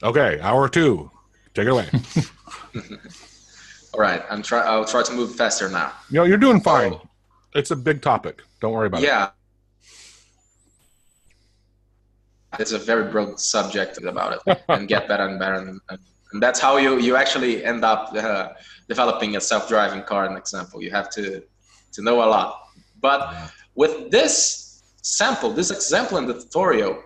Okay, hour 2. Take it away. All right, I'll try to move faster now. You're doing fine. It's a big topic. Don't worry about it. Yeah. It's a very broad subject about it, and get better and better, and that's how you actually end up developing a self-driving car. An example, you have to know a lot. But with this example in the tutorial,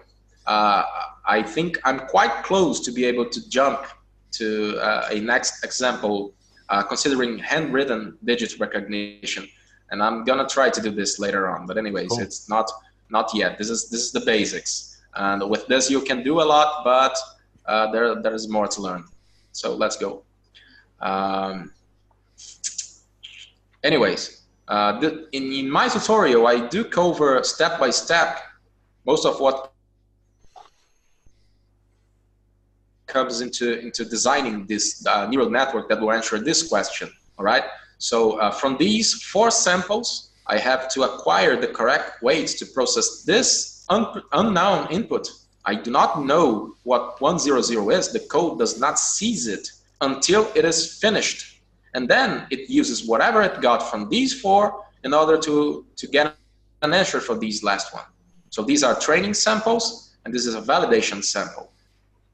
I think I'm quite close to be able to jump to a next example, considering handwritten digit recognition, and I'm gonna try to do this later on. But anyways, cool. It's not yet. This is the basics. And with this, you can do a lot, but there is more to learn. So let's go. Anyways, in my tutorial, I do cover step by step most of what comes into designing this neural network that will answer this question. All right. So from these 4 samples, I have to acquire the correct weights to process this unknown input. I do not know what 100 is. The code does not seize it until it is finished. And then it uses whatever it got from these 4 in order to get an answer for these last one. So these are training samples, and this is a validation sample.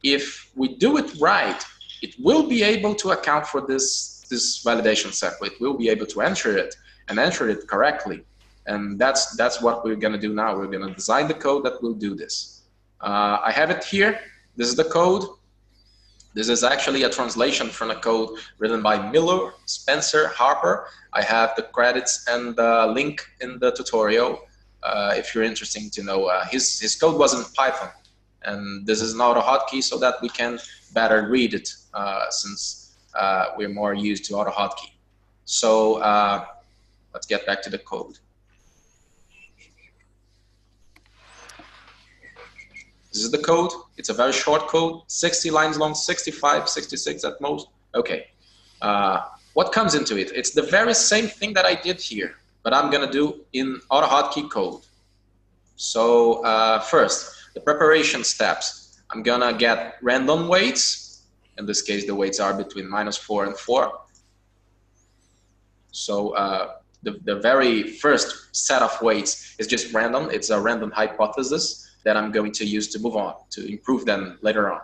If we do it right, it will be able to account for this validation sample. It will be able to answer it and answer it correctly. And that's what we're going to do now. We're going to design the code that will do this. I have it here. This is the code. This is actually a translation from a code written by Miller, Spencer, Harper. I have the credits and the link in the tutorial if you're interested to know. His code was in Python. And this is an AutoHotkey so that we can better read it since we're more used to AutoHotkey. So let's get back to the code. This is the code. It's a very short code, 60 lines long, 65, 66 at most. Okay. What comes into it? It's the very same thing that I did here, but I'm going to do in AutoHotkey code. So first, the preparation steps. I'm going to get random weights. In this case, the weights are between -4 and 4. So the very first set of weights is just random. It's a random hypothesis that I'm going to use to move on, to improve them later on.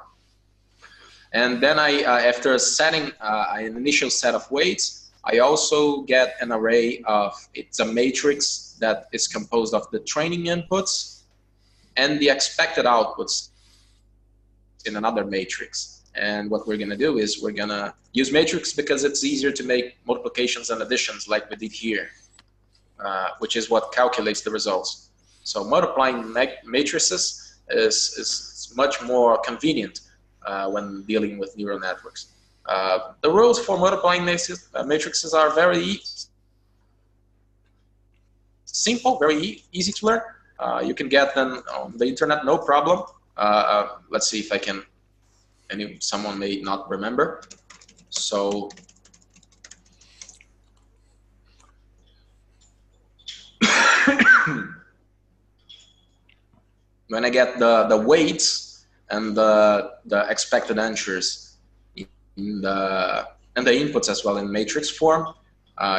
And then after setting an initial set of weights, I also get an array of, it's a matrix that is composed of the training inputs and the expected outputs in another matrix. And what we're gonna do is we're gonna use matrix because it's easier to make multiplications and additions like we did here, which is what calculates the results. So multiplying matrices is much more convenient when dealing with neural networks. The rules for multiplying matrices are very simple, very easy to learn. You can get them on the internet, no problem. Let's see if I can, someone may not remember. So when I get the weights and the expected answers and the inputs as well in matrix form,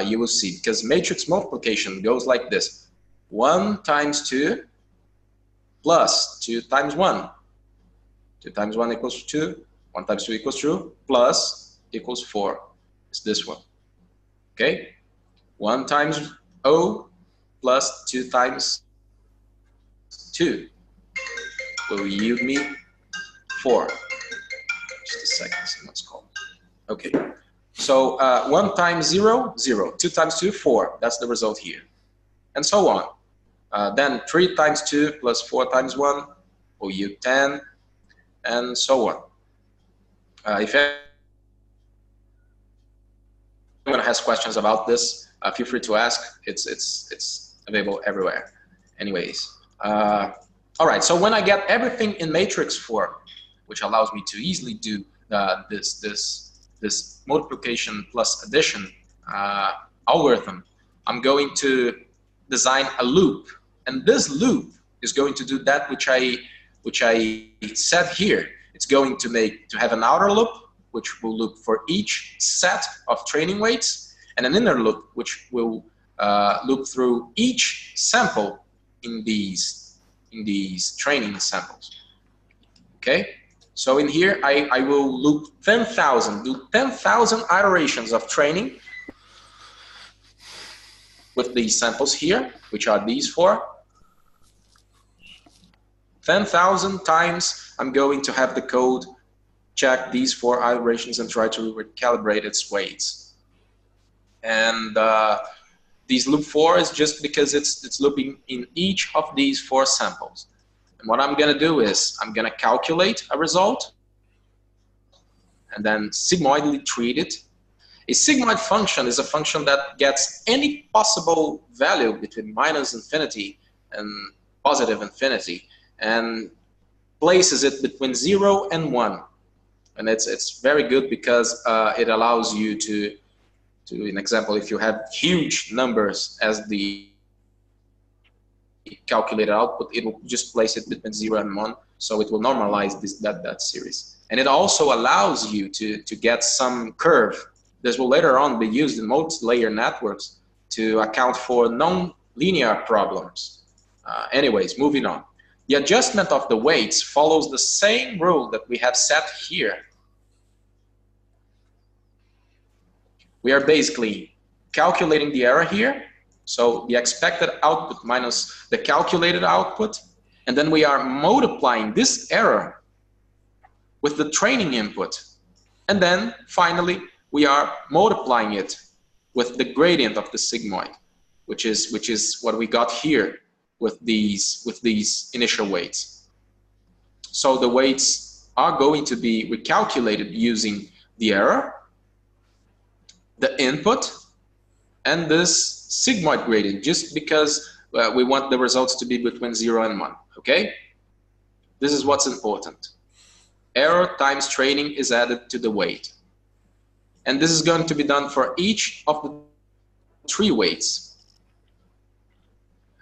you will see, because matrix multiplication goes like this: 1 times 2 plus 2 times 1. 2 times 1 equals 2. 1 times 2 equals 2 plus equals 4. It's this one. Okay? 1 times O plus 2 times 2 will yield me 4. Just a second, see what's called. Okay. So 1 times 0, 0. 2 times 2, 4. That's the result here. And so on. Then 3 times 2 plus 4 times 1 will yield 10, and so on. If anyone has questions about this, feel free to ask. It's available everywhere. Anyways. All right, so when I get everything in matrix form, which allows me to easily do this multiplication plus addition algorithm, I'm going to design a loop, and this loop is going to do that which I said here. It's going to have an outer loop, which will loop for each set of training weights, and an inner loop, which will loop through each sample in these training samples. Okay, so in here I will loop 10,000, do 10,000 iterations of training with these samples here, which are these four. 10,000 times I'm going to have the code check these four iterations and try to recalibrate its weights. And these loop 4 is just because it's looping in each of these 4 samples. And what I'm going to do is I'm going to calculate a result and then sigmoidally treat it. A sigmoid function is a function that gets any possible value between minus infinity and positive infinity and places it between 0 and 1. And it's very good because it allows you to, an example, if you have huge numbers as the calculated output, it will just place it between 0 and 1, so it will normalize that series. And it also allows you to get some curve. This will later on be used in multi-layer networks to account for non-linear problems. Anyways, moving on. The adjustment of the weights follows the same rule that we have set here. We are basically calculating the error here, so the expected output minus the calculated output, and then we are multiplying this error with the training input, and then finally we are multiplying it with the gradient of the sigmoid, which is what we got here with these initial weights. So the weights are going to be recalculated using the error, the input, and this sigmoid gradient, just because we want the results to be between 0 and 1, okay? This is what's important. Error times training is added to the weight. And this is going to be done for each of the 3 weights.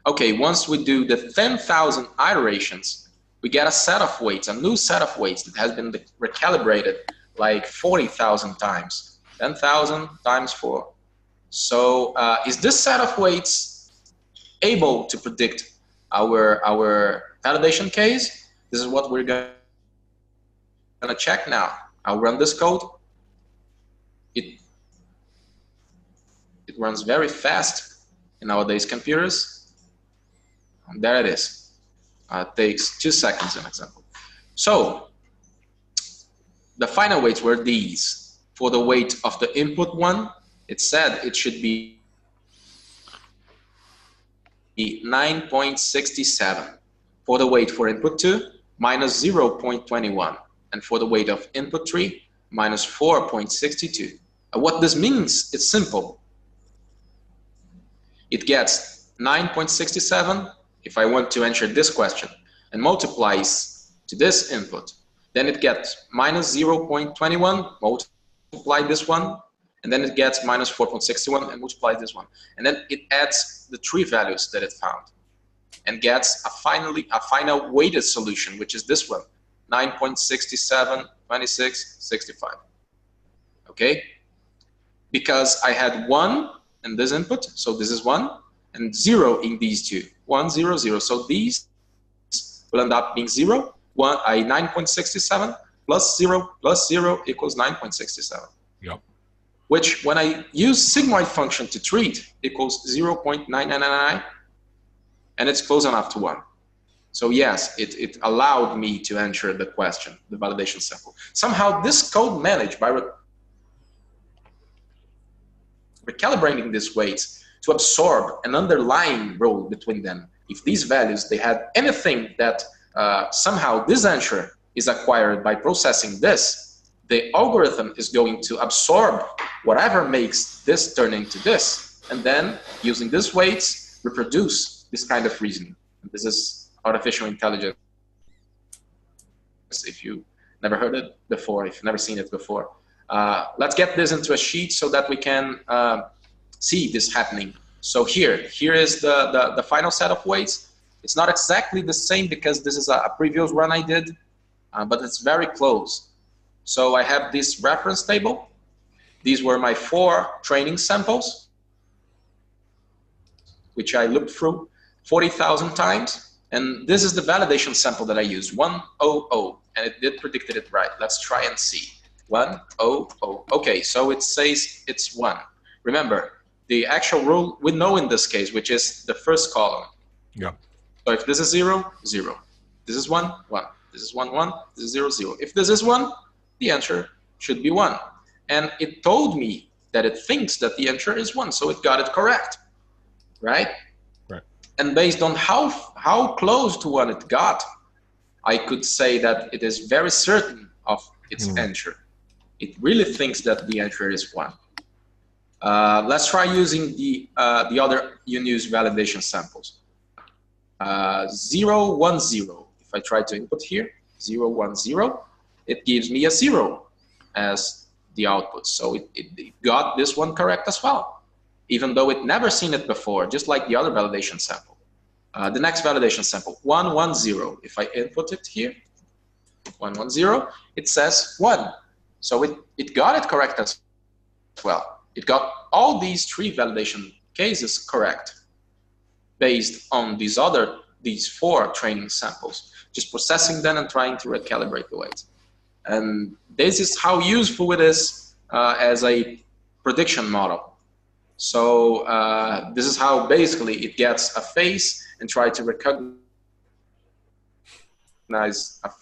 Okay, once we do the 10,000 iterations, we get a set of weights, a new set of weights that has been recalibrated like 40,000 times. 10,000 times 4. So is this set of weights able to predict our validation case? This is what we're going to check now. I'll run this code. It runs very fast in nowadays computers. And there it is. It takes 2 seconds, an example. So the final weights were these. For the weight of the input 1, it said it should be 9.67. For the weight for input 2, minus 0.21. And for the weight of input 3, minus 4.62. What this means, it's simple. It gets 9.67 if I want to answer this question and multiplies to this input. Then it gets minus 0.21, multiply this one, and then it gets minus 4.61 and multiply this one. And then it adds the 3 values that it found and gets a final weighted solution, which is this one, 9.67, 26, 65. Okay? Because I had 1 in this input, so this is 1, and 0 in these 2. 1, 0, 0. So these will end up being 0. 9.67 plus 0 equals 9.67. Yep. Which, when I use sigmoid function to treat, equals 0.9999, and it's close enough to 1. So yes, it allowed me to answer the question, the validation sample. Somehow this code managed by recalibrating these weights to absorb an underlying rule between them. If these values, they had anything that somehow this answer is acquired by processing this, the algorithm is going to absorb whatever makes this turn into this, and then using these weights, reproduce this kind of reasoning. And this is artificial intelligence. If you never heard it before, if you've never seen it before. Let's get this into a sheet so that we can see this happening. So here is the final set of weights. It's not exactly the same because this is a previous run I did. but it's very close. So I have this reference table. These were my 4 training samples, which I looked through 40,000 times. And this is the validation sample that I used, 100, and it did predicted it right. Let's try and see. 100. Okay, so it says it's 1. Remember, the actual rule we know in this case, which is the first column. Yeah. So if this is 0, 0. This is 1, 1. This is 1, 1. This is 0, 0. If this is 1, the answer should be 1. And it told me that it thinks that the answer is 1, so it got it correct, right? Right. And based on how close to 1 it got, I could say that it is very certain of its answer. It really thinks that the answer is 1. Let's try using the other UNews validation samples. 0, 1, 0. If I try to input here, 0, 1, 0, it gives me a 0 as the output. So it got this one correct as well, even though it never seen it before, just like the other validation sample. The next validation sample, 1, 1, 0. If I input it here, 1, 1, 0, it says 1. So it got it correct as well. It got all these 3 validation cases correct based on these 4 training samples, just processing them and trying to recalibrate the weights. And this is how useful it is as a prediction model. So this is how basically it gets a face and try to recognize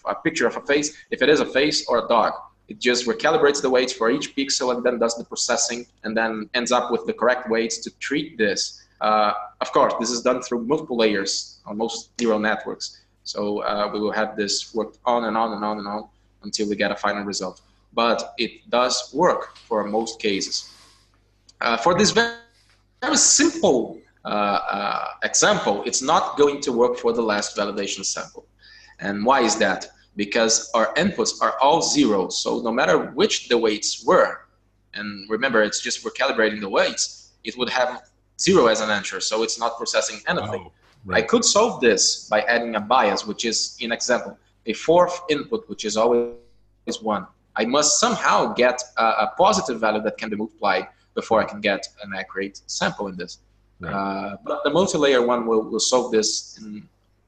a picture of a face, if it is a face or a dog. It just recalibrates the weights for each pixel and then does the processing and then ends up with the correct weights to treat this. Of course, this is done through multiple layers on most neural networks. So we will have this worked on and on and on and on until we get a final result. But it does work for most cases. For this very simple example, it's not going to work for the last validation sample. And why is that? Because our inputs are all 0. So no matter which the weights were, and remember, it's just recalibrating the weights, it would have 0 as an answer. So it's not processing anything. Oh, right. I could solve this by adding a bias, which is, in example, a 4th input, which is always 1. I must somehow get a positive value that can be multiplied before I can get an accurate sample in this. Right. But the multi-layer one will solve this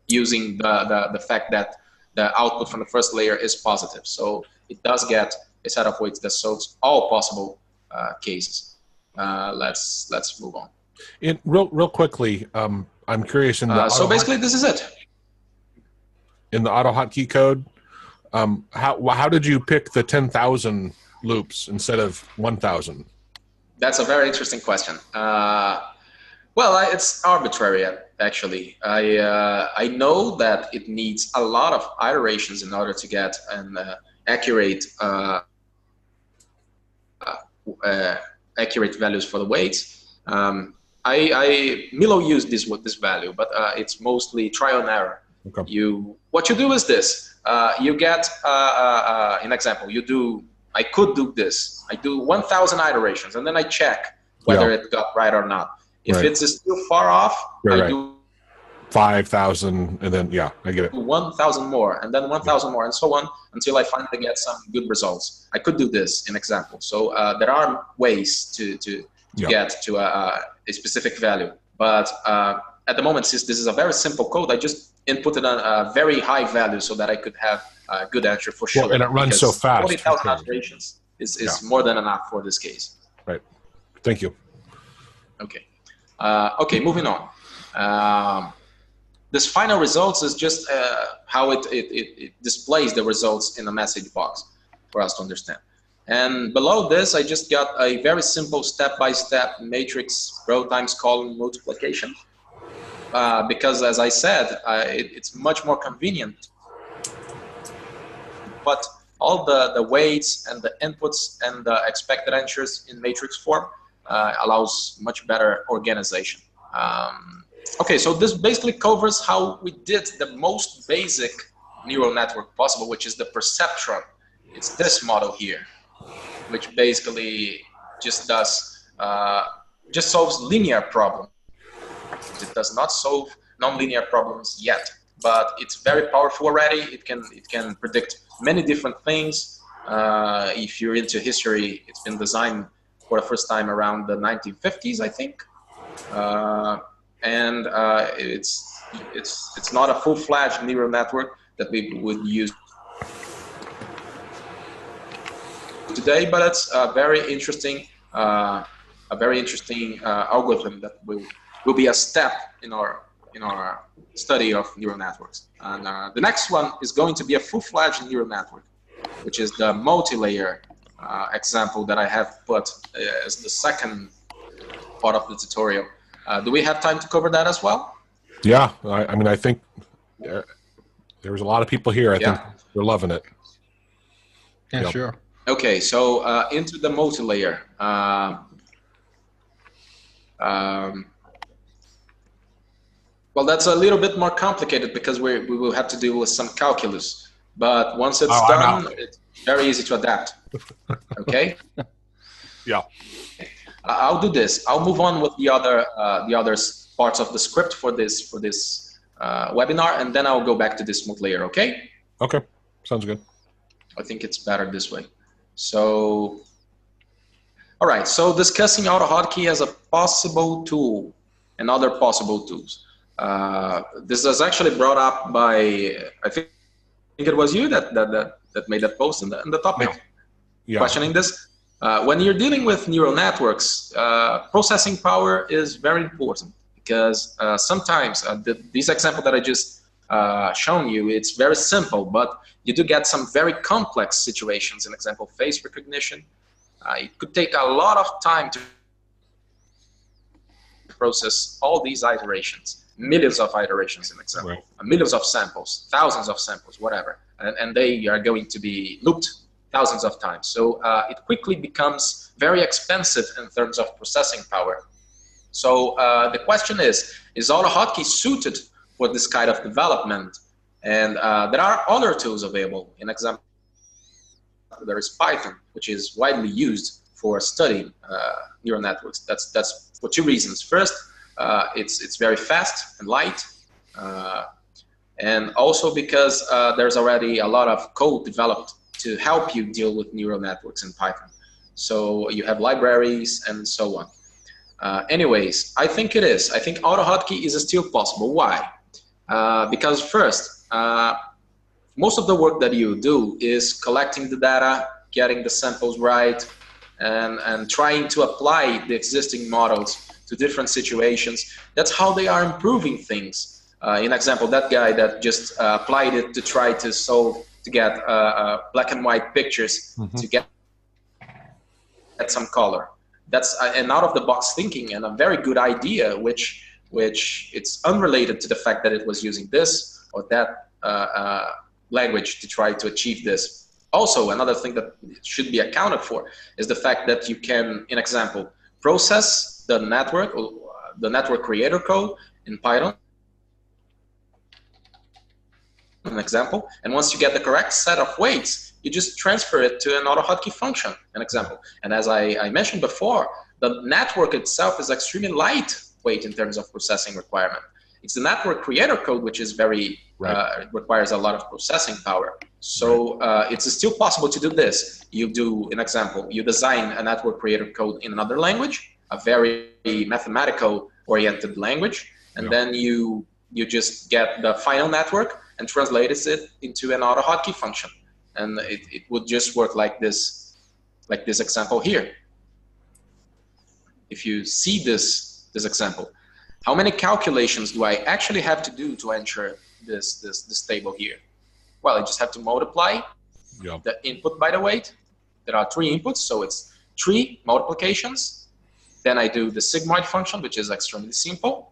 using the fact that the output from the first layer is positive. So it does get a set of weights that solves all possible cases. Let's move on. Real quickly, I'm curious. So basically, this is it. In the AutoHotkey code, how did you pick the 10,000 loops instead of 1,000? That's a very interesting question. Well, it's arbitrary, actually. I know that it needs a lot of iterations in order to get an accurate values for the weights. Milo used this value, but it's mostly trial and error. Okay. What you do is this. You get an example. I could do this. I do 1,000 iterations, and then I check whether it got right or not. If it's still far off, I do 5,000, and then I get it. 1,000 more, and then 1,000 more, and so on until I finally get some good results. I could do this in example. So there are ways to get to a specific value, but at the moment, since this is a very simple code, I just inputted a very high value so that I could have a good answer for sure. Well, and it runs so fast. 40,000 iterations is more than enough for this case. Right. Thank you. Okay. Okay, moving on. This final results is just how it displays the results in a message box for us to understand. And below this, I just got a very simple step-by-step matrix row times column multiplication. Because as I said, it's much more convenient. But all the weights and the inputs and the expected answers in matrix form allows much better organization. Okay, so this basically covers how we did the most basic neural network possible, which is the perceptron. It's this model here, which basically just solves linear problems. It does not solve nonlinear problems yet, but it's very powerful already. It can predict many different things. If you're into history, it's been designed for the first time around the 1950s, I think. And it's not a full-fledged neural network that we would use today, but it's a very interesting algorithm that will be a step in our study of neural networks. And the next one is going to be a full-fledged neural network, which is the multi-layer example that I have put as the second part of the tutorial. Do we have time to cover that as well? Yeah, I mean, I think there's a lot of people here. I think they're loving it. Yeah, yep. Sure. Okay, so into the multi-layer. Well, that's a little bit more complicated because we will have to deal with some calculus. But once it's done, it's very easy to adapt. Okay? Yeah. I'll do this. I'll move on with the other parts of the script for this webinar, and then I'll go back to this multi-layer. Okay? Okay. Sounds good. I think it's better this way. So, all right. So discussing AutoHotkey as a possible tool and other possible tools. This was actually brought up by, I think it was you that made that post in the topic, questioning this. When you're dealing with neural networks, processing power is very important because sometimes this example that I just shown you, it's very simple, but you do get some very complex situations. An example, face recognition. It could take a lot of time to process all these iterations. Millions of iterations, in example, millions of samples, thousands of samples, whatever, and they are going to be looped thousands of times. So it quickly becomes very expensive in terms of processing power. So the question is AutoHotkey suited for this kind of development? And there are other tools available. In example, there is Python, which is widely used for studying neural networks. That's for two reasons. First, it's very fast and light, and also because there's already a lot of code developed to help you deal with neural networks in Python. So you have libraries and so on. Anyways, I think it is. I think AutoHotkey is still possible. Why? Because first, most of the work that you do is collecting the data, getting the samples right, and trying to apply the existing models to different situations. That's how they are improving things. In example, that guy that just applied it to try to get black and white pictures to get some color. That's an out-of-the-box thinking and a very good idea, which it's unrelated to the fact that it was using this or that language to try to achieve this. Also, another thing that should be accounted for is the fact that you can, in example, process the network creator code in Python, an example, and once you get the correct set of weights, you just transfer it to an AutoHotkey function, an example. And as I mentioned before, the network itself is extremely lightweight in terms of processing requirement. It's the network creator code which is very requires a lot of processing power. So it's still possible to do this. You do an example. You design a network creator code in another language, a very mathematical-oriented language, and then you just get the final network and translate it into an AutoHotkey function, and it would just work like this example here. If you see this example, how many calculations do I actually have to do to enter this table here? Well, I just have to multiply the input by the weight. There are 3 inputs, so it's 3 multiplications. Then I do the sigmoid function, which is extremely simple,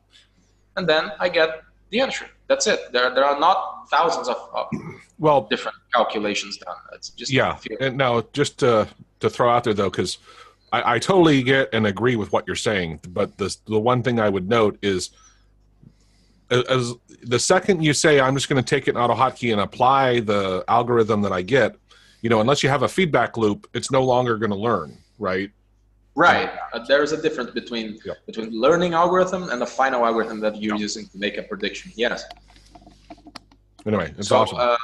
and then I get the answer. That's it. There are not thousands of different calculations done. It's just and now just to throw out there though, because I totally get and agree with what you're saying, but the one thing I would note is, as the second you say I'm just going to take it in AutoHotkey and apply the algorithm that I get, unless you have a feedback loop, it's no longer going to learn, right? Right. There's a difference between learning algorithm and the final algorithm that you're using to make a prediction. Yes. Anyway, it's awesome.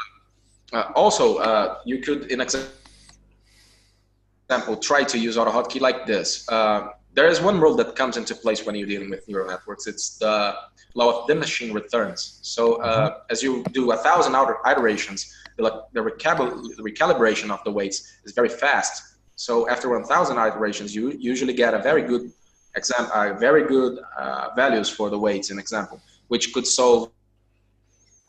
Also, you could, in example, try to use AutoHotkey like this. There is one rule that comes into place when you're dealing with neural networks. It's the law of diminishing returns. So as you do 1,000 iterations, the recalibration of the weights is very fast. So after 1,000 iterations, you usually get a very good values for the weights, in example, which could solve,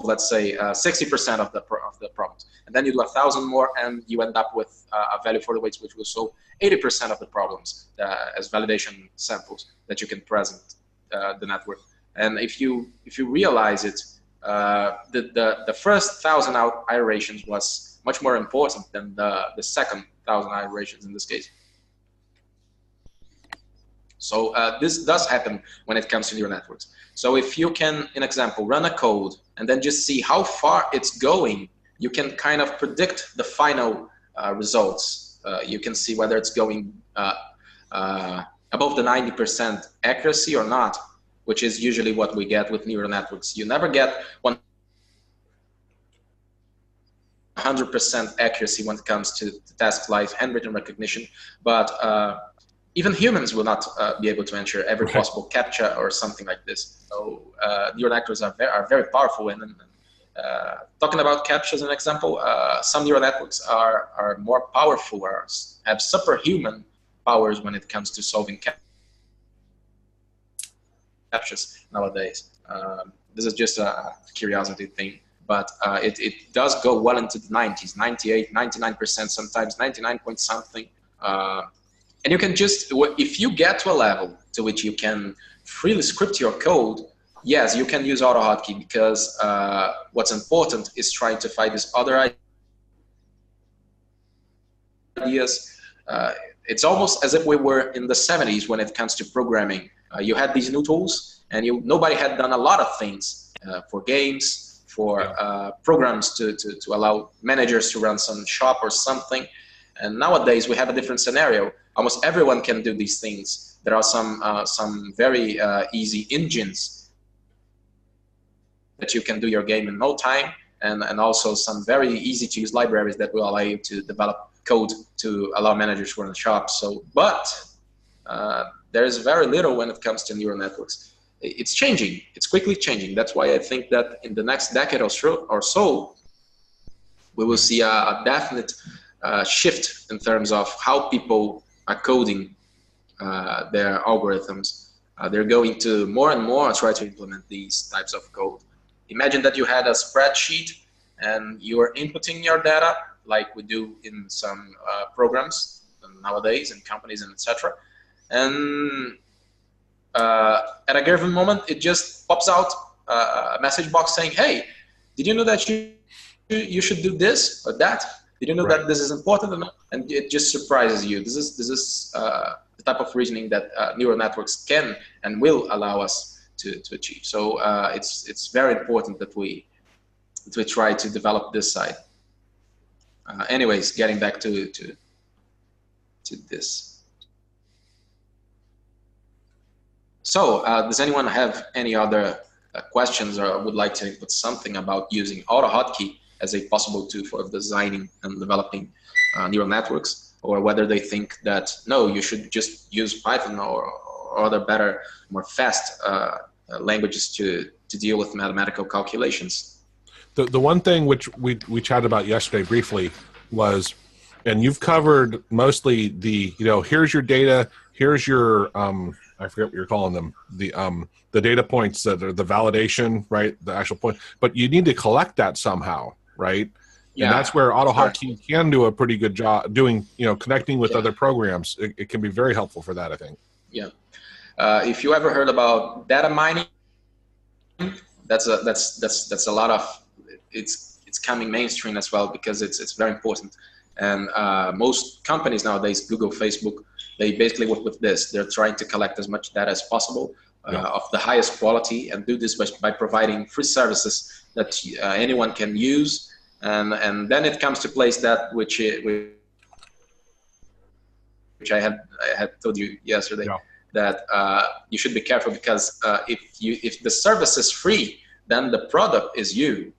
let's say, 60% of the problems. And then you do 1,000 more, and you end up with a value for the weights which will solve 80% of the problems as validation samples that you can present the network. And if you realize it, the first 1,000 iterations was much more important than the second 1,000 iterations in this case. So this does happen when it comes to neural networks. So if you can, in example, run a code and then just see how far it's going, you can kind of predict the final results. You can see whether it's going above the 90% accuracy or not, which is usually what we get with neural networks. You never get 100% accuracy when it comes to task life, handwritten recognition, but even humans will not be able to ensure every possible captcha or something like this. So neural networks are very powerful. And talking about captcha as an example, some neural networks are more powerful, or have superhuman powers when it comes to solving captchas nowadays. This is just a curiosity thing, but it does go well into the 90s, 98, 99%, sometimes 99 point something. And you can just, if you get to a level to which you can freely script your code, yes, you can use AutoHotkey, because what's important is trying to find these other ideas. It's almost as if we were in the 70s when it comes to programming. You had these new tools, and nobody had done a lot of things for games, for programs to allow managers to run some shop or something. And nowadays we have a different scenario. Almost everyone can do these things. There are some very easy engines that you can do your game in no time, and also some very easy to use libraries that will allow you to develop code to allow managers to run the shop. So, but there is very little when it comes to neural networks. It's changing. It's quickly changing. That's why I think that in the next decade or so, we will see a definite shift in terms of how people are coding their algorithms. They're going to more and more try to implement these types of code. Imagine that you had a spreadsheet and you are inputting your data like we do in some programs nowadays in companies and etc. And at a given moment, it just pops out a message box saying, "Hey, did you know that you should do this or that? Did you know that this is important or not?" And it just surprises you. This is the type of reasoning that neural networks can and will allow us to achieve. So it's very important that we try to develop this side. Anyways, getting back to this. So does anyone have any other questions, or would like to input something about using AutoHotkey as a possible tool for designing and developing neural networks, or whether they think that no, you should just use Python or other better, more fast languages to deal with mathematical calculations? The one thing which we chatted about yesterday briefly was, and you've covered mostly the, here's your data, here's your I forget what you're calling them, the data points that are the validation, right? The actual point, but you need to collect that somehow, right? Yeah. And that's where AutoHotkey can do a pretty good job doing, connecting with other programs. It can be very helpful for that, I think. Yeah. If you ever heard about data mining, that's a lot of, it's coming mainstream as well, because it's very important. And most companies nowadays, Google, Facebook, they basically work with this. They're trying to collect as much data as possible of the highest quality, and do this by providing free services that anyone can use. And then it comes to place that which I had told you yesterday, that you should be careful, because if the service is free, then the product is you.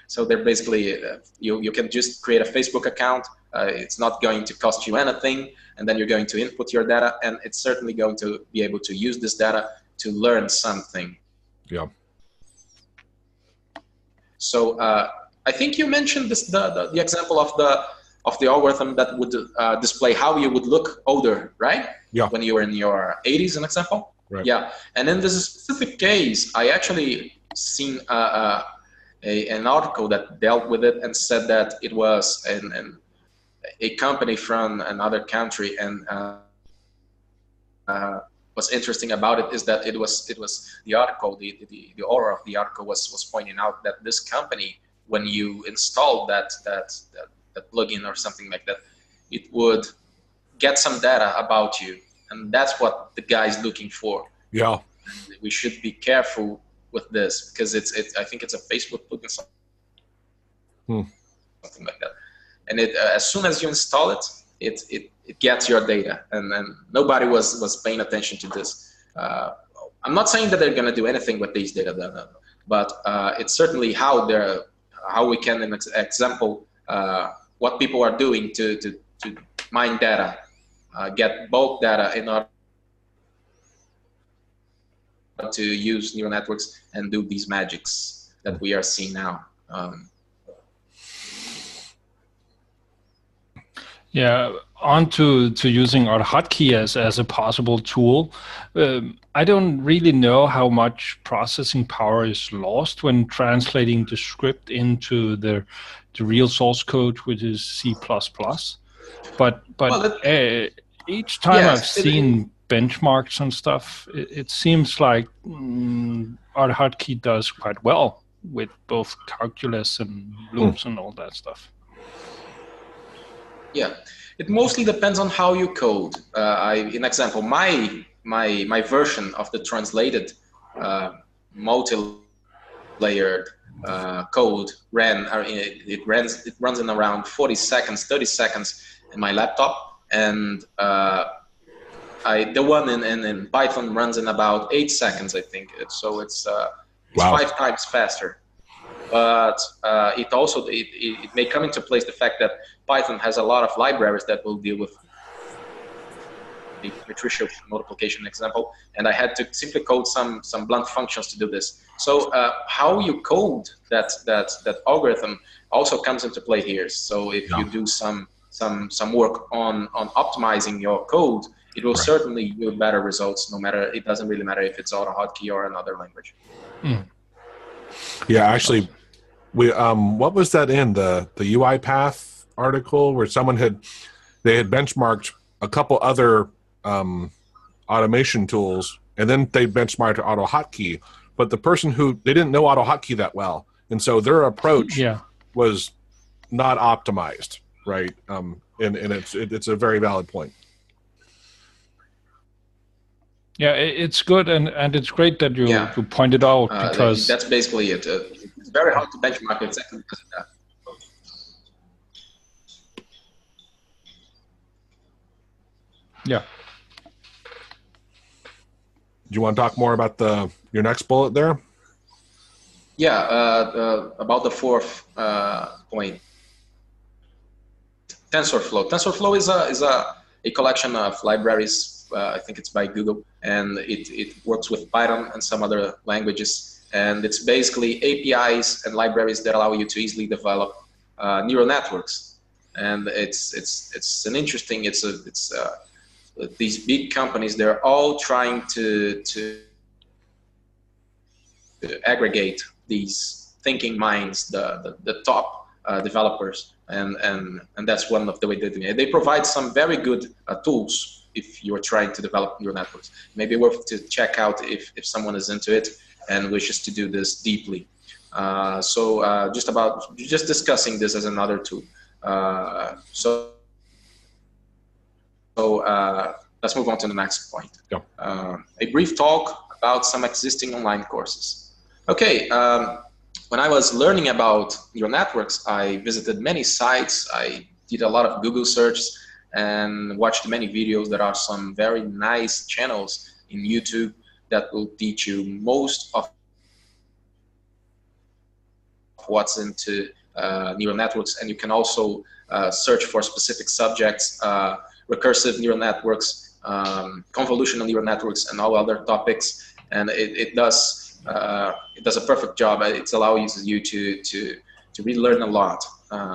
So they're basically, you can just create a Facebook account. It's not going to cost you anything, and then you're going to input your data, and it's certainly going to be able to use this data to learn something. Yeah. So I think you mentioned this, the example of the algorithm that would display how you would look older, right? Yeah. When you were in your 80s, an example. Right. Yeah. And in this specific case, I actually seen an article that dealt with it and said that it was a company from another country, and what's interesting about it is that it was the article, the author of the article was pointing out that this company, when you install that plugin or something like that, it would get some data about you, and that's what the guy's looking for. Yeah. And we should be careful with this because I think it's a Facebook plugin, something like that. And as soon as you install it, it gets your data, and nobody was paying attention to this. I'm not saying that they're going to do anything with these data, but it's certainly how we can, in example, what people are doing to mine data, get bulk data in order to use neural networks and do these magics that we are seeing now. Yeah, on to using AutoHotkey as a possible tool. I don't really know how much processing power is lost when translating the script into the real source code, which is C++. But each time I've seen benchmarks and stuff, it seems like AutoHotkey does quite well with both calculus and loops and all that stuff. Yeah, it mostly depends on how you code. In example, my version of the translated multi-layered code it runs in around 40 seconds, 30 seconds in my laptop, and the one in Python runs in about 8 seconds, I think. So it's Wow. 5 times faster. But it may come into place the fact that Python has a lot of libraries that will deal with the matricial multiplication example, and I had to simply code some blunt functions to do this. So how you code that algorithm also comes into play here. So if you do some work on optimizing your code, it will certainly yield better results. It doesn't really matter if it's AutoHotkey or another language. Yeah, actually, what was that in the UiPath article where someone had benchmarked a couple other automation tools, and then they benchmarked AutoHotkey, but the person they didn't know AutoHotkey that well, and so their approach was not optimized, right? And it's a very valid point. Yeah, it's good, and it's great that you pointed out, because that's basically it. It's very hard to benchmark exactly because of that. Yeah. Do you want to talk more about your next bullet there? Yeah, about the fourth point. TensorFlow. TensorFlow is a collection of libraries. I think it's by Google, and it works with Python and some other languages. And it's basically APIs and libraries that allow you to easily develop neural networks. And it's an interesting. These big companies, they're all trying to aggregate these thinking minds, the top developers, and that's one of the way they do it. They provide some very good tools if you're trying to develop neural networks. Maybe worth to check out if someone is into it and wishes to do this deeply. So just discussing this as another tool. So let's move on to the next point. A brief talk about some existing online courses. Okay, when I was learning about neural networks, I visited many sites. I did a lot of Google searches and watched many videos. There are some very nice channels in YouTube that will teach you most of what's into neural networks, and you can also search for specific subjects, recursive neural networks, convolutional neural networks, and all other topics. And it does a perfect job. It allows you to really learn a lot.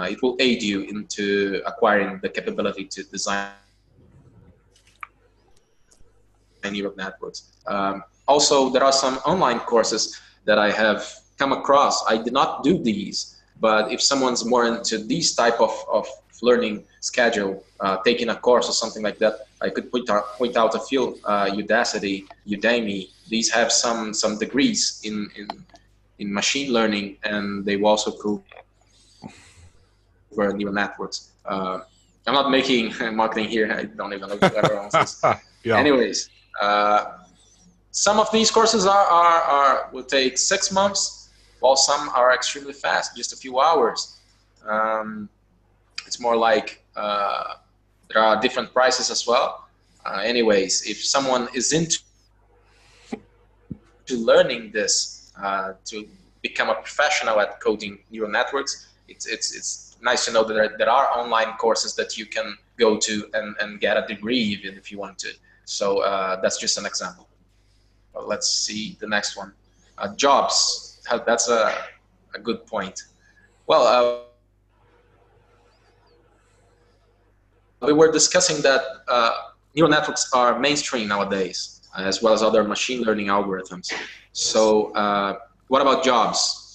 It will aid you into acquiring the capability to design neural networks. Also, there are some online courses that I have come across. I did not do these, but if someone's more into this type of learning schedule, taking a course or something like that, I could point out a few: Udacity, Udemy. These have some degrees in machine learning, and they will also cover neural networks. I'm not making marketing here. I don't even know what everyone says. Yeah. Anyways, some of these courses will take 6 months, while some are extremely fast, just a few hours. It's more like there are different prices as well. Anyways, if someone is into learning this to become a professional at coding neural networks, it's nice to know that there are online courses that you can go to and get a degree even if you want to. So that's just an example. Let's see the next one. Jobs. That's a good point. Well, we were discussing that neural networks are mainstream nowadays, as well as other machine learning algorithms. So what about jobs?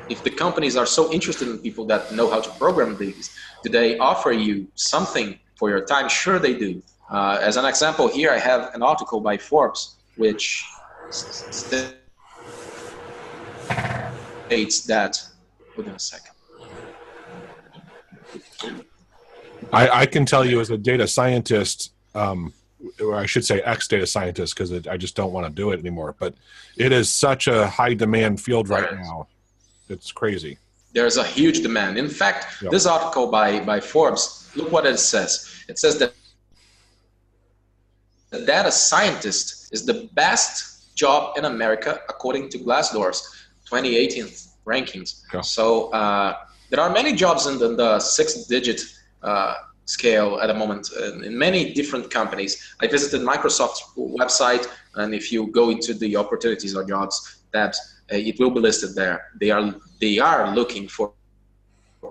If the companies are so interested in people that know how to program these, do they offer you something for your time? Sure they do. As an example here, I have an article by Forbes, which states that, hold on a second. I can tell you as a data scientist, or I should say ex-data scientist, because I just don't want to do it anymore, but it is such a high demand field right now. It's crazy. There's a huge demand. In fact, Yep. This article by Forbes, look what it says. It says that the data scientist is the best job in America according to Glassdoor's 2018 rankings. Yeah. So there are many jobs in the 6-digit scale at the moment in many different companies. I visited Microsoft's website, and if you go into the opportunities or jobs tabs, it will be listed there. They are looking for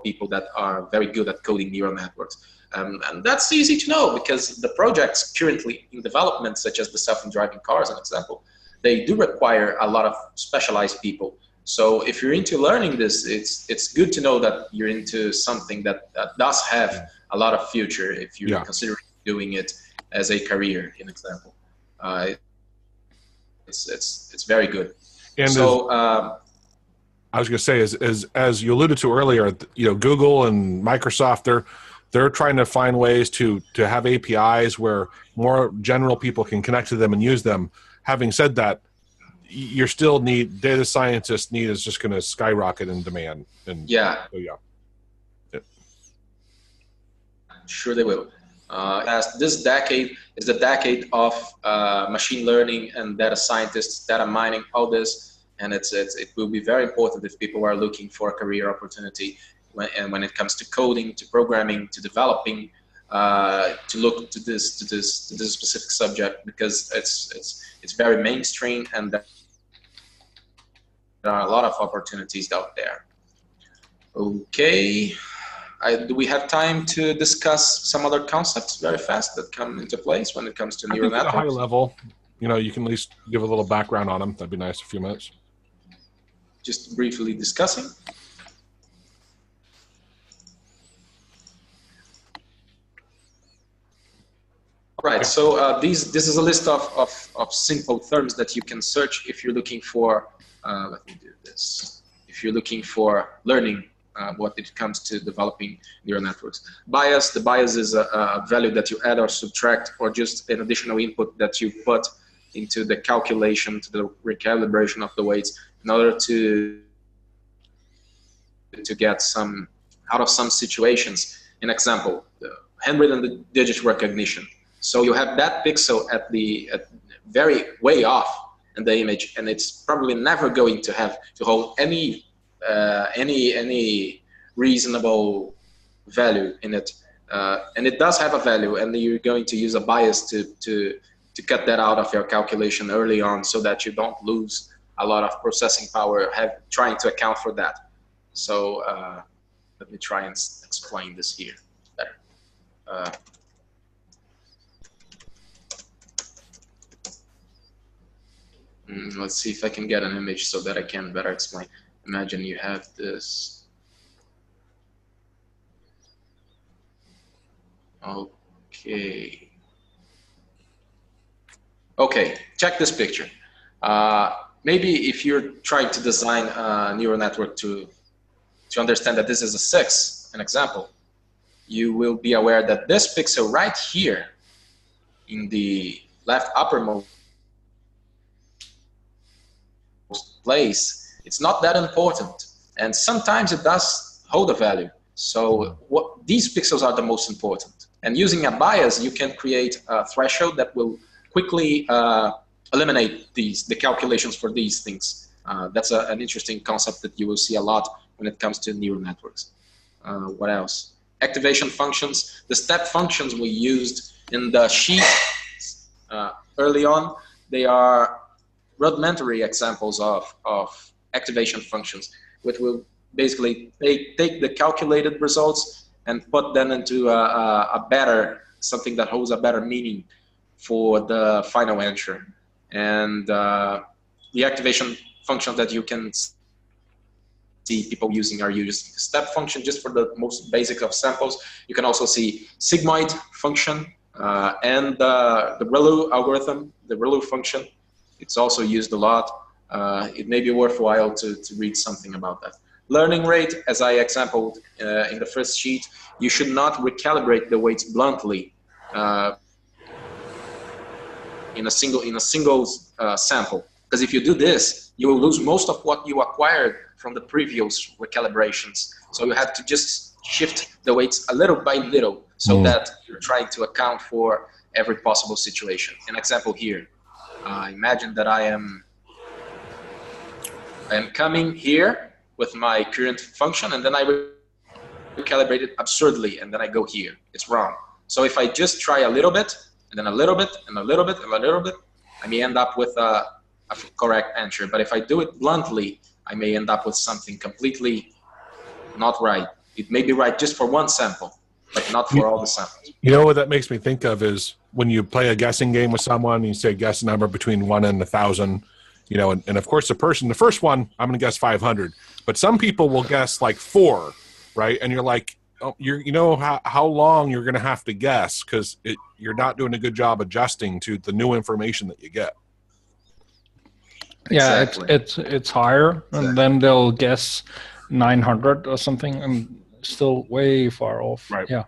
people that are very good at coding neural networks. And that's easy to know because the projects currently in development, such as the self-driving cars, an example, they do require a lot of specialized people. So if you're into learning this, it's good to know that you're into something that does have a lot of future if you're considering doing it as a career, an example. It's very good. And so I was going to say, as you alluded to earlier, Google and Microsoft, they're trying to find ways to have APIs where more general people can connect to them and use them. Having said that, you still need data scientists is just going to skyrocket in demand. And sure they will. As this decade is the decade of machine learning and data scientists, data mining, all this. And it will be very important if people are looking for a career opportunity when it comes to coding, to programming, to developing, to look to this specific subject because it's very mainstream and there are a lot of opportunities out there. Okay, do we have time to discuss some other concepts very fast that come into place when it comes to neural networks? At a high level, you can at least give a little background on them. That'd be nice. A few minutes. Just briefly discussing. All right, so this is a list of simple terms that you can search if you're looking for, let me do this, if you're looking for learning what it comes to developing neural networks. Bias, the bias is a value that you add or subtract or just an additional input that you put into the calculation, to the recalibration of the weights in order to get some out of some situations. An example, the handwritten digit recognition. So you have that pixel at very way off in the image, and it's probably never going to hold any any reasonable value in it, and it does have a value, and you're going to use a bias to cut that out of your calculation early on, so that you don't lose a lot of processing power trying to account for that. So let me try and explain this here better. Let's see if I can get an image so that I can better explain. Imagine you have this. Okay. Okay, check this picture. Maybe if you're trying to design a neural network to understand that this is a 6, an example, you will be aware that this pixel right here in the left uppermost place, it's not that important. And sometimes it does hold a value. So these pixels are the most important. And using a bias, you can create a threshold that will quickly eliminate the calculations for these things. That's an interesting concept that you will see a lot when it comes to neural networks. What else? Activation functions. The step functions we used in the sheet early on, they are rudimentary examples of activation functions, which will basically take the calculated results and put them into a better, something that holds a better meaning for the final answer. And the activation functions that you can see people using are using step function just for the most basic of samples. You can also see sigmoid function and the ReLU algorithm, the ReLU function. It's also used a lot. It may be worthwhile to read something about that. Learning rate, as I exampled in the first sheet, you should not recalibrate the weights bluntly in a single sample, because if you do this, you will lose most of what you acquired from the previous recalibrations. So you have to just shift the weights a little by little, so that you're trying to account for every possible situation. An example here. Imagine that I am coming here with my current function, and then I recalibrate it absurdly, and then I go here. It's wrong. So if I just try a little bit, and then a little bit, and a little bit, and a little bit, I may end up with a correct answer. But if I do it bluntly, I may end up with something completely not right. It may be right just for one sample, but not for all the samples. You know what that makes me think of is when you play a guessing game with someone, you say guess a number between 1 and 1,000, you know, and of course the first one, I'm going to guess 500, but some people will guess like 4, right? And you're like, oh, you know how long you're going to have to guess, because you're not doing a good job adjusting to the new information that you get. Yeah, Exactly. it's higher, Exactly. and then they'll guess 900 or something, and still way far off. Right. Yeah.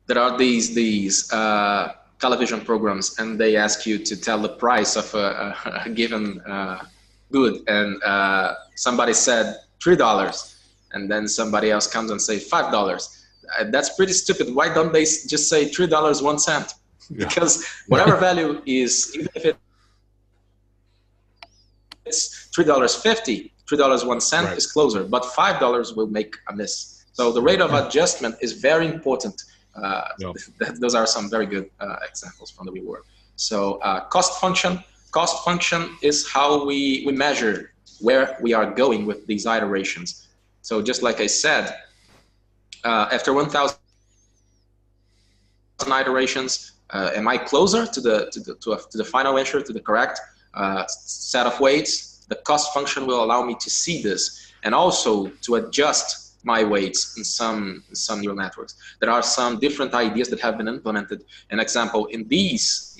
There are these television programs, and they ask you to tell the price of a given good, and somebody said $3, and then somebody else comes and say $5. That's pretty stupid. Why don't they just say $3 1 cent? Yeah. Because whatever value is, even if it's $3.50, $3 1 cent Right. is closer, but $5 will make a miss. So the rate of adjustment is very important. Those are some very good examples from the real world. So cost function is how we measure where we are going with these iterations. So just like I said, after 1,000 iterations, am I closer to the final answer, to the correct set of weights? The cost function will allow me to see this, and also to adjust my weights in some neural networks. There are some different ideas that have been implemented. An example, in these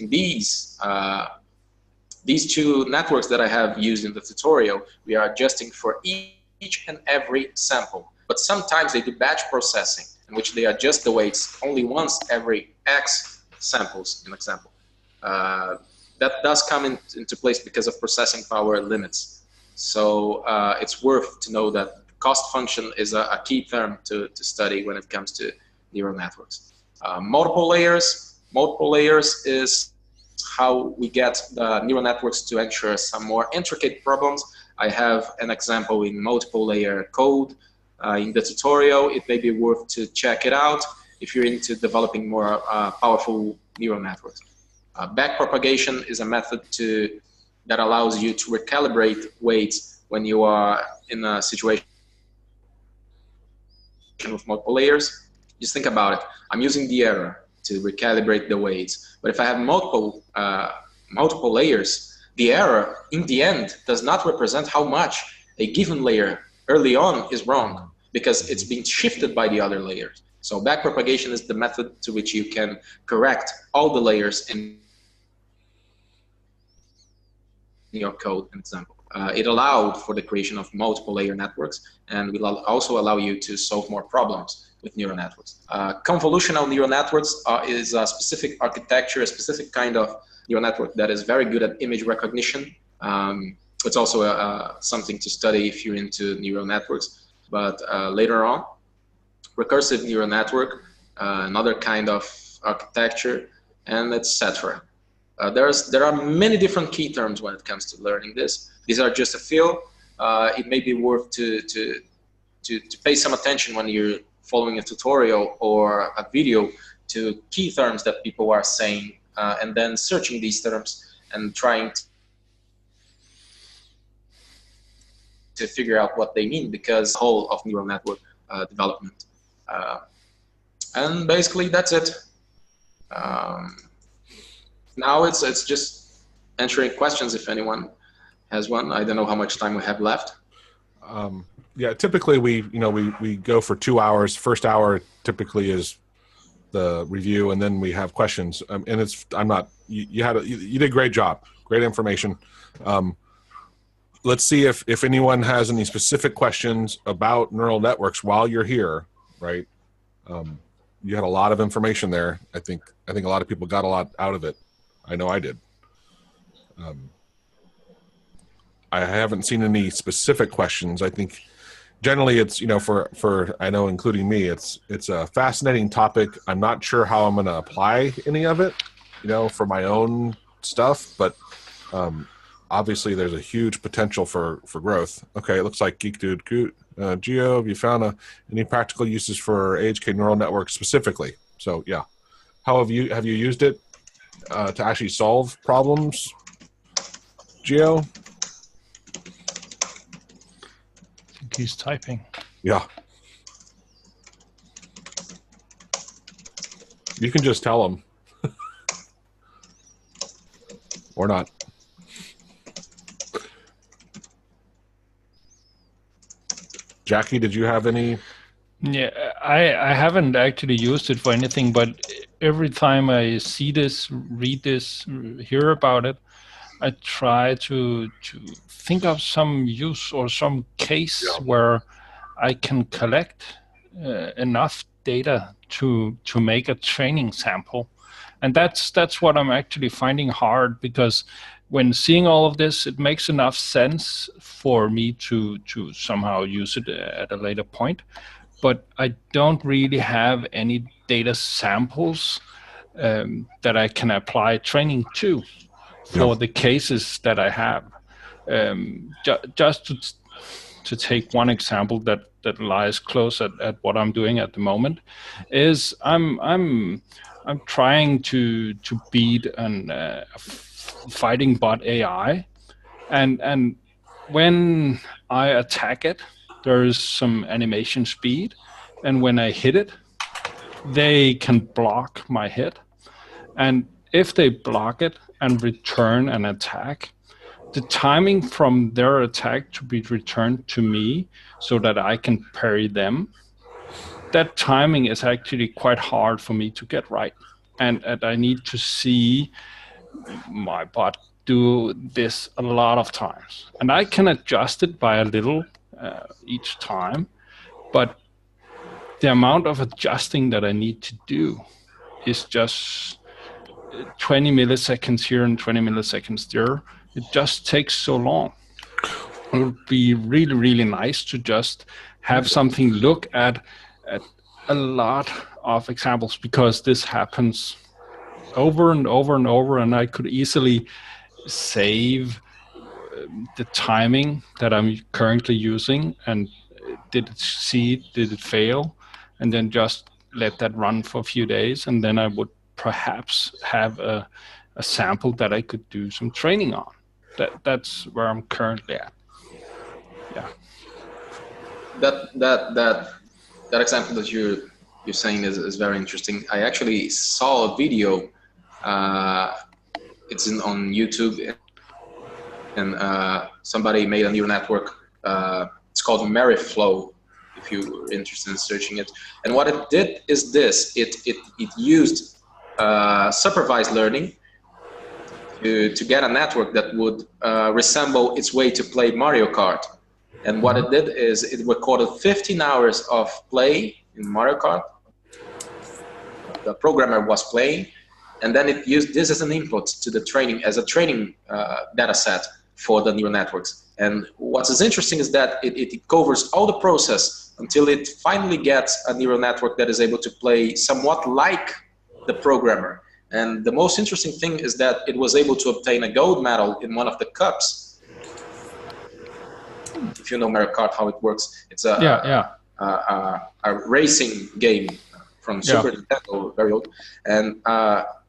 two networks that I have used in the tutorial, we are adjusting for each and every sample. But sometimes they do batch processing, in which they adjust the weights only once every X samples, an example. That does come into place because of processing power limits. So it's worth to know that cost function is a key term to study when it comes to neural networks. Multiple layers is how we get the neural networks to answer some more intricate problems. I have an example in multiple layer code in the tutorial. It may be worth to check it out if you're into developing more powerful neural networks. Backpropagation is a method that allows you to recalibrate weights when you are in a situation with multiple layers. Just think about it. I'm using the error to recalibrate the weights, but if I have multiple layers, the error in the end does not represent how much a given layer early on is wrong, because it's being shifted by the other layers. So backpropagation is the method to which you can correct all the layers in your code, an example. It allowed for the creation of multiple layer networks, and will also allow you to solve more problems with neural networks. Convolutional neural networks is a specific architecture, a specific kind of neural network that is very good at image recognition. It's also something to study if you're into neural networks. But later on, recursive neural network, another kind of architecture, and etc. There are many different key terms when it comes to learning this. These are just a few. It may be worth to pay some attention when you're following a tutorial or a video to key terms that people are saying, and then searching these terms and trying to figure out what they mean, because the whole of neural network development. And basically that's it. Now it's just answering questions if anyone has one. I don't know how much time we have left. Yeah, typically we go for 2 hours. First hour typically is the review, and then we have questions. And you did a great job, great information. Let's see if anyone has any specific questions about neural networks while you're here, right? You had a lot of information there. I think a lot of people got a lot out of it. I know I did. I haven't seen any specific questions. I think generally it's, for I know, including me, it's a fascinating topic. I'm not sure how I'm going to apply any of it, for my own stuff, but obviously there's a huge potential for growth. Okay, it looks like Geek Dude Geo, have you found any practical uses for AHK neural networks specifically? So yeah, how have you used it to actually solve problems, Geo? I think he's typing. Yeah. You can just tell him. Or not. Jackie, did you have any? Yeah, I haven't actually used it for anything, but every time I see this, read this, hear about it, I try to think of some use or some case where I can collect enough data to make a training sample. And that's what I'm actually finding hard, because when seeing all of this, it makes enough sense for me to somehow use it at a later point. But I don't really have any data samples that I can apply training to for the cases that I have. Just to take one example that lies close at what I'm doing at the moment, is I'm trying to beat a fighting bot AI, and when I attack it, there's some animation speed, and when I hit it, they can block my hit. And if they block it and return an attack, the timing from their attack to be returned to me so that I can parry them, that timing is actually quite hard for me to get right. And I need to see my bot do this a lot of times. And I can adjust it by a little each time, but the amount of adjusting that I need to do is just 20 milliseconds here and 20 milliseconds there. It just takes so long. It would be really, really nice to just have something look at a lot of examples, because this happens over and over and over, and I could easily save the timing that I'm currently using, and did it succeed, did it fail, and then just let that run for a few days, and then I would perhaps have a sample that I could do some training on. That's where I'm currently at. Yeah. That example that you're saying is very interesting. I actually saw a video. It's on YouTube, and somebody made a neural network. It's called Meriflow, if you're interested in searching it. And what it did is this: it used supervised learning to get a network that would resemble its way to play Mario Kart. And what it did is it recorded 15 hours of play in Mario Kart. The programmer was playing, and then it used this as an input to the training, as a training data set for the neural networks. And what is interesting is that it covers all the process until it finally gets a neural network that is able to play somewhat like the programmer. And the most interesting thing is that it was able to obtain a gold medal in one of the cups. If you know Mario Kart, how it works, it's a racing game from Super Nintendo, very old. And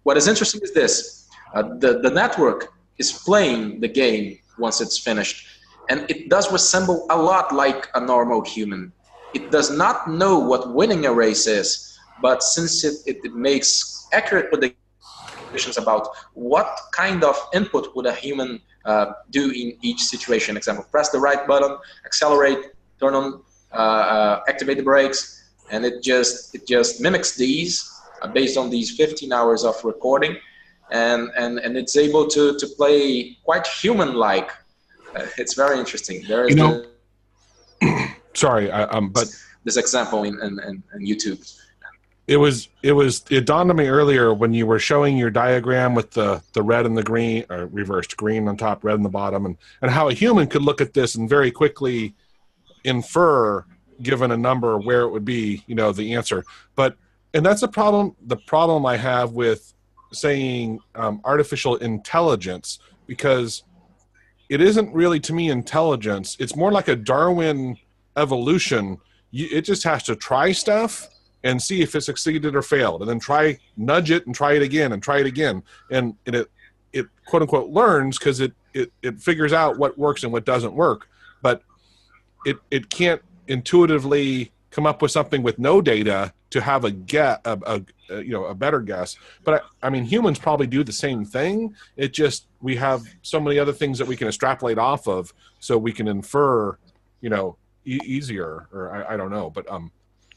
what is interesting is this: the network is playing the game once it's finished, and it does resemble a lot like a normal human. It does not know what winning a race is, but since it makes accurate predictions about what kind of input would a human do in each situation. Example, press the right button, accelerate, turn on, activate the brakes, and it just mimics these based on these 15 hours of recording, and it's able to play quite human-like. It's very interesting. There is sorry, but this example in YouTube. It dawned on me earlier when you were showing your diagram with the red and the green, or reversed, green on top, red on the bottom, and how a human could look at this and very quickly infer, given a number, where it would be, the answer. And that's the problem I have with saying artificial intelligence, because it isn't really, to me, intelligence. It's more like a Darwin evolution. It just has to try stuff and see if it succeeded or failed, and then nudge it and try it again and try it again. And it quote unquote learns because it figures out what works and what doesn't work, but it can't intuitively come up with something with no data to have a better guess. But I mean, humans probably do the same thing. It just, we have so many other things that we can extrapolate off of, so we can infer, easier, or I don't know, but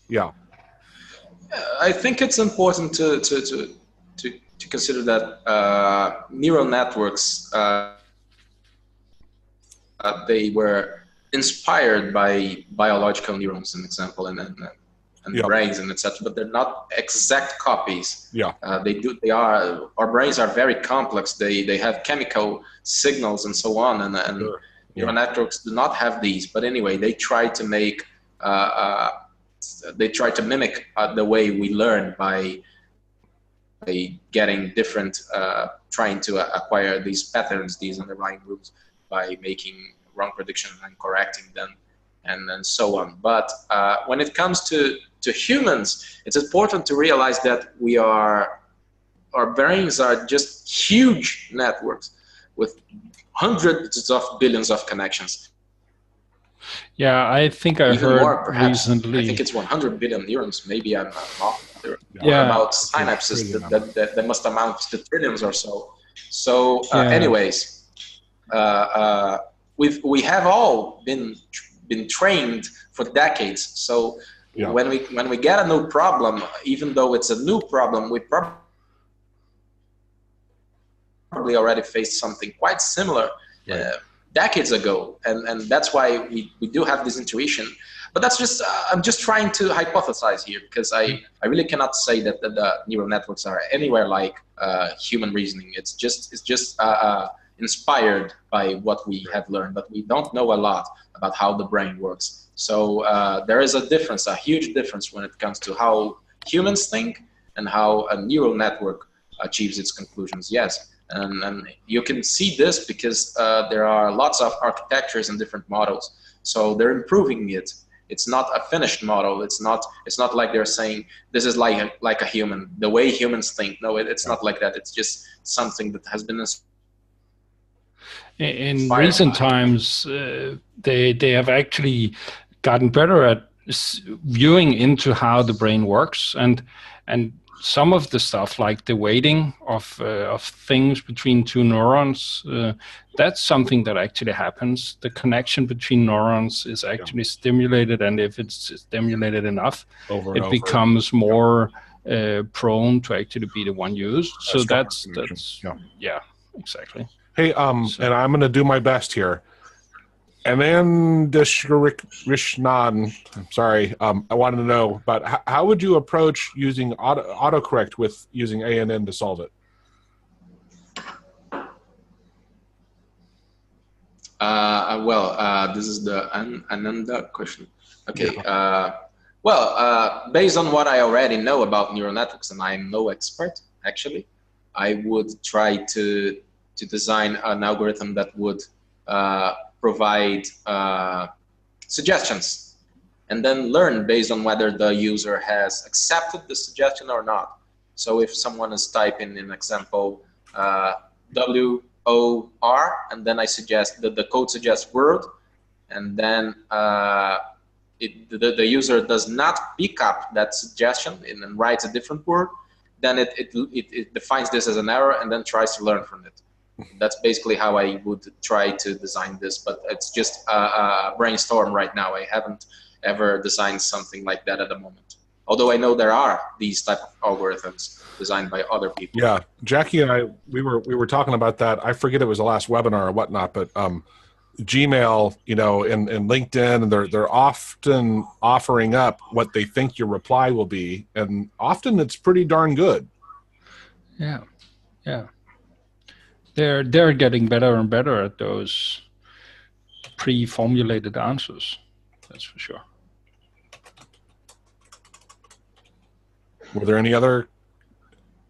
yeah. I think it's important to consider that neural networks, they were inspired by biological neurons, an example, and brains and etc. But they're not exact copies. Yeah. Our brains are very complex. They have chemical signals and so on, and Sure. neural networks do not have these. But anyway, they try to make mimic the way we learn by getting different, trying to acquire these patterns, these underlying rules, by making wrong predictions and correcting them, and so on. But when it comes to humans, it's important to realize that our brains are just huge networks with hundreds of billions of connections. Yeah, I think I heard more, perhaps. recently. I think it's 100 billion neurons. Maybe I'm off. Yeah. About synapses that must amount to trillions or so. So, anyways, we have all been trained for decades. So when we get a new problem, even though it's a new problem, we probably already faced something quite similar decades ago, and that's why we do have this intuition. But that's just I'm just trying to hypothesize here, because I really cannot say that the neural networks are anywhere like human reasoning. It's just inspired by what we have learned, but we don't know a lot about how the brain works. So there is a difference, a huge difference, when it comes to how humans think and how a neural network achieves its conclusions. Yes, And you can see this because there are lots of architectures and different models. So they're improving it. It's not a finished model. It's not like they're saying this is like a human, the way humans think. No, it's not like that. It's just something that has been in recent times. They have actually gotten better at viewing into how the brain works, and some of the stuff like the weighting of things between two neurons, that's something that actually happens. The connection between neurons is actually stimulated, and if it's stimulated enough, it becomes more prone to actually be the one used. So that's exactly. Hey, and I'm going to do my best here. Anandashkrishnan, I'm sorry. I wanted to know about how would you approach using autocorrect with using ANN to solve it? This is the Ananda question. Okay. Based on what I already know about neural networks, and I'm no expert actually, I would try to design an algorithm that would provide suggestions, and then learn based on whether the user has accepted the suggestion or not. So if someone is typing in example WOR, and then I suggest that the code suggests word, and then the user does not pick up that suggestion and writes a different word, then it defines this as an error and then tries to learn from it. That's basically how I would try to design this, but it's just a brainstorm right now. I haven't ever designed something like that at the moment. Although I know there are these type of algorithms designed by other people. Yeah, Jackie and I, we were talking about that. I forget it was the last webinar or whatnot, but Gmail, and LinkedIn, and they're often offering up what they think your reply will be, and often it's pretty darn good. Yeah. They're getting better and better at those pre-formulated answers. That's for sure. Were there any other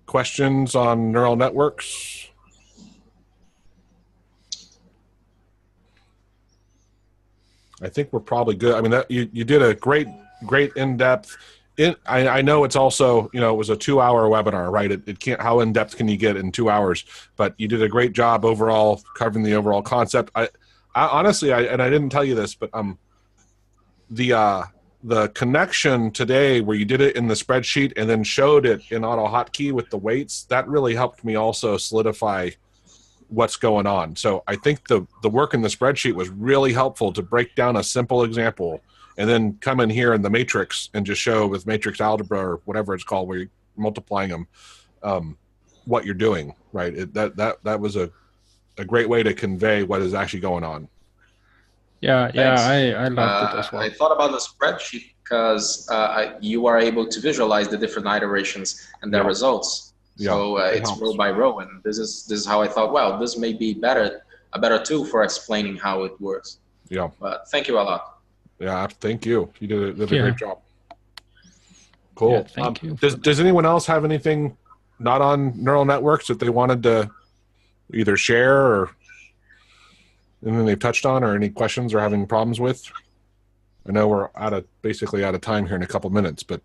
questions on neural networks? I think we're probably good. I mean, you did a great in-depth. I know it's also, it was a 2-hour webinar, right? It can't, how in-depth can you get in 2 hours? But you did a great job overall covering the overall concept. I honestly, and I didn't tell you this, but the connection today where you did it in the spreadsheet and then showed it in AutoHotkey with the weights, that really helped me also solidify what's going on. So I think the work in the spreadsheet was really helpful to break down a simple example and then come in here in the matrix and just show with matrix algebra or whatever it's called, where you're multiplying them, what you're doing, right? That was a great way to convey what is actually going on. Yeah, I loved it as well. I thought about the spreadsheet because you are able to visualize the different iterations and their results. So it's helps. Row by row, and this is how I thought. Well, this may be a better tool for explaining how it works. Yeah. But thank you a lot. Yeah, thank you. You did a great job. Cool. Yeah, thank you. Does anyone else have anything not on neural networks that they wanted to either share or anything they've touched on, or any questions or having problems with? I know we're basically out of time here in a couple minutes, but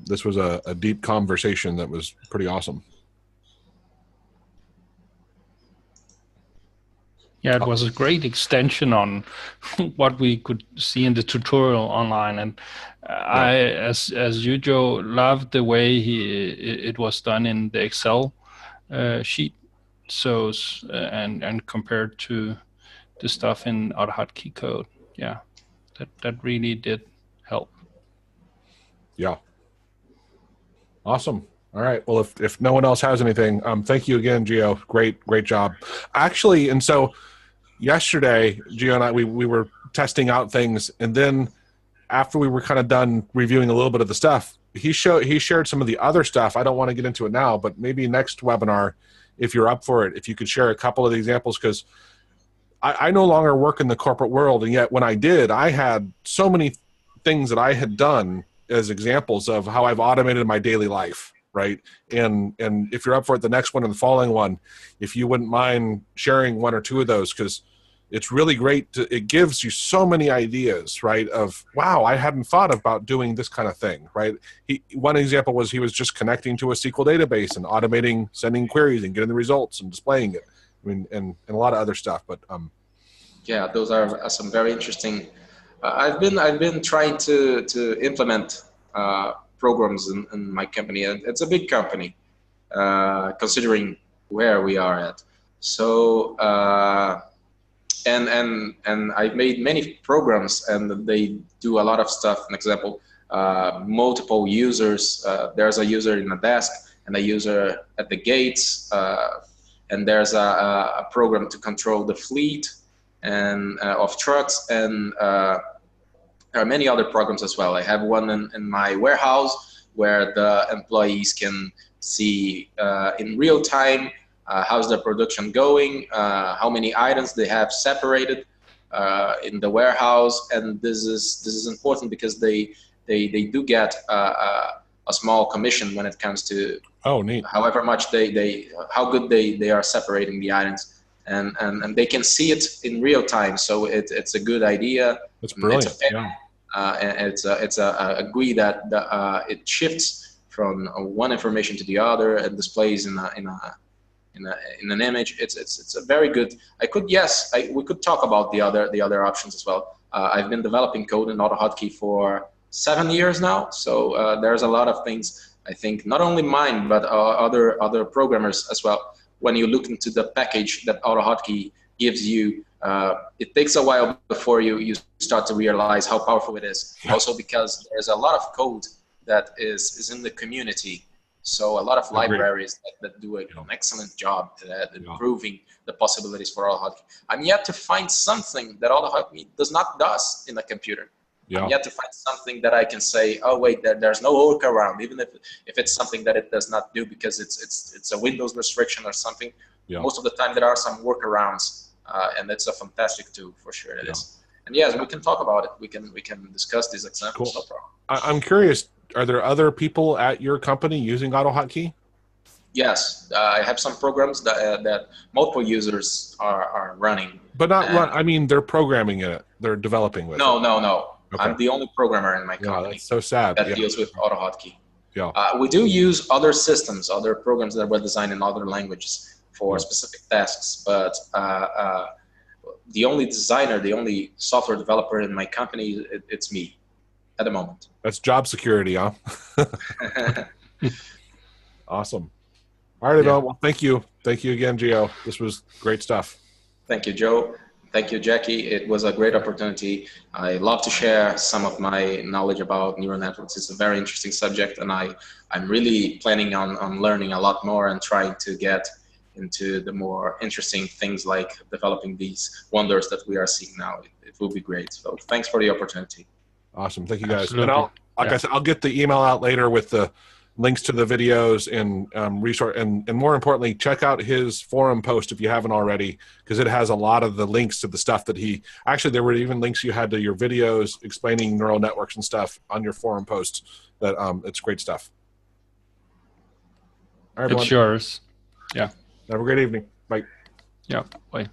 this was a deep conversation that was pretty awesome. Yeah, it was a great extension on what we could see in the tutorial online, and I, as you, Joe, loved the way it was done in the Excel sheet. So and compared to the stuff in AutoHotkey code, yeah, that really did help. Yeah. Awesome. All right. Well, if no one else has anything, thank you again, Gio. Great job. Actually, and so yesterday, Gio and I, we were testing out things, and then after we were kind of done reviewing a little bit of the stuff, he shared some of the other stuff. I don't want to get into it now, but maybe next webinar, if you're up for it, if you could share a couple of the examples, because I no longer work in the corporate world, and yet when I did, I had so many things that I had done as examples of how I've automated my daily life. right? And if you're up for it, the next one and the following one, if you wouldn't mind sharing one or two of those, because it's really great. It gives you so many ideas, right? Of, wow, I hadn't thought about doing this kind of thing, right? One example was he was just connecting to a SQL database and automating, sending queries and getting the results and displaying it. I mean, and a lot of other stuff, but yeah, those are some very interesting. I've been trying to implement programs in my company, and it's a big company considering where we are at. So and I've made many programs, and they do a lot of stuff. An example, multiple users. There's a user in a desk and a user at the gates, and there's a program to control the fleet and of trucks, and there are many other programs as well. I have one in my warehouse where the employees can see in real time how's the production going, how many items they have separated in the warehouse, and this is important because they do get a small commission when it comes to neat. However much how good they are separating the items. And they can see it in real time, so it's a good idea. That's brilliant. And it's a GUI that it shifts from one information to the other and displays in an image. It's a very good. We could talk about the other options as well. I've been developing code in AutoHotkey for 7 years now, so there's a lot of things. I think not only mine but other programmers as well. When you look into the package that AutoHotkey gives you, it takes a while before you start to realize how powerful it is. Also because there's a lot of code that is in the community. So a lot of libraries that do an excellent job at improving the possibilities for AutoHotkey. I'm yet to find something that AutoHotkey does in the computer. Yeah. I'm yet to find something that I can say, oh wait, there's no workaround, even if it's something that it does not do because it's a Windows restriction or something. Yeah. Most of the time there are some workarounds, and it's a fantastic tool for sure. It is. And yes, we can talk about it. We can discuss these examples. Cool. No problem. I'm curious. Are there other people at your company using AutoHotkey? Yes, I have some programs that multiple users are running. But not run. I mean, they're programming it. They're developing with it. No. Okay. I'm the only programmer in my company. That's so sad. That deals with AutoHotkey. Yeah. We do use other systems, other programs that were designed in other languages for specific tasks, but the only designer, the only software developer in my company, it's me at the moment. That's job security, huh? Awesome. All right, well, thank you. Thank you again, Gio. This was great stuff. Thank you, Joe. Thank you, Jackie. It was a great opportunity. I love to share some of my knowledge about neural networks. It's a very interesting subject, and I'm really planning on learning a lot more and trying to get into the more interesting things like developing these wonders that we are seeing now. It will be great. So thanks for the opportunity. Awesome. Thank you, guys. Absolutely. And I said, I'll get the email out later with the links to the videos and resource, and more importantly, check out his forum post if you haven't already, because it has a lot of the links to the stuff that actually there were even links you had to your videos explaining neural networks and stuff on your forum post. That it's great stuff. All right, it's yours. Yeah. Have a great evening. Bye. Yeah. Bye.